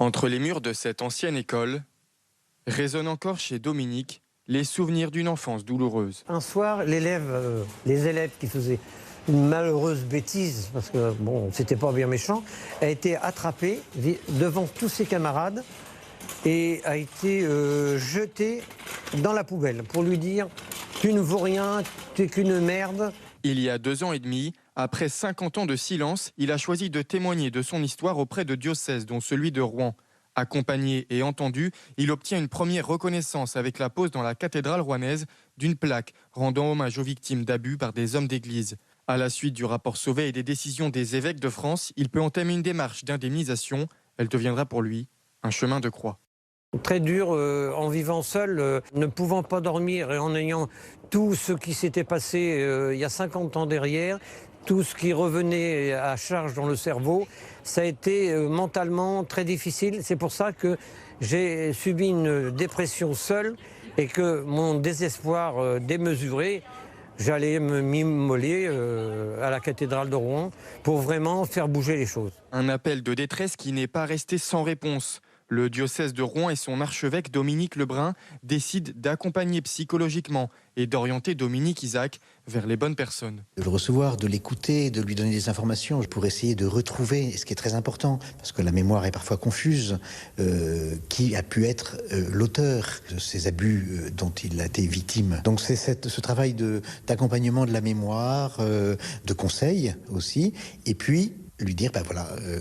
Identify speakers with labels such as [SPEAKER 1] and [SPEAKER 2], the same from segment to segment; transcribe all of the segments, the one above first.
[SPEAKER 1] Entre les murs de cette ancienne école, résonnent encore chez Dominique les souvenirs d'une enfance douloureuse.
[SPEAKER 2] Un soir, les élèves qui faisaient une malheureuse bêtise, parce que bon, c'était pas bien méchant, a été attrapé devant tous ses camarades et a été jeté dans la poubelle pour lui dire « tu ne vaux rien, tu es qu'une merde ».
[SPEAKER 1] Il y a 2 ans et demi, après 50 ans de silence, il a choisi de témoigner de son histoire auprès de diocèses, dont celui de Rouen. Accompagné et entendu, il obtient une première reconnaissance avec la pose dans la cathédrale rouennaise d'une plaque rendant hommage aux victimes d'abus par des hommes d'église. À la suite du rapport Sauvé et des décisions des évêques de France, il peut entamer une démarche d'indemnisation. Elle deviendra pour lui un chemin de croix.
[SPEAKER 2] Très dur en vivant seul, ne pouvant pas dormir et en ayant tout ce qui s'était passé il y a 50 ans derrière, tout ce qui revenait à charge dans le cerveau, ça a été mentalement très difficile. C'est pour ça que j'ai subi une dépression seule et que mon désespoir démesuré, j'allais m'immoler à la cathédrale de Rouen pour vraiment faire bouger les choses.
[SPEAKER 1] Un appel de détresse qui n'est pas resté sans réponse. Le diocèse de Rouen et son archevêque Dominique Lebrun décident d'accompagner psychologiquement et d'orienter Dominique Isaac vers les bonnes personnes.
[SPEAKER 3] De le recevoir, de l'écouter, de lui donner des informations pour essayer de retrouver, ce qui est très important, parce que la mémoire est parfois confuse, qui a pu être l'auteur de ces abus dont il a été victime. Donc c'est ce travail d'accompagnement de la mémoire, de conseil aussi, et puis lui dire,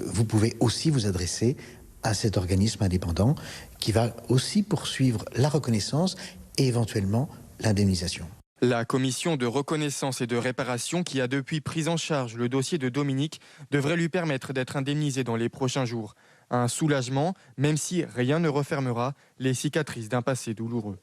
[SPEAKER 3] vous pouvez aussi vous adresser à cet organisme indépendant qui va aussi poursuivre la reconnaissance et éventuellement l'indemnisation.
[SPEAKER 1] La commission de reconnaissance et de réparation qui a depuis pris en charge le dossier de Dominique devrait lui permettre d'être indemnisé dans les prochains jours. Un soulagement, même si rien ne refermera les cicatrices d'un passé douloureux.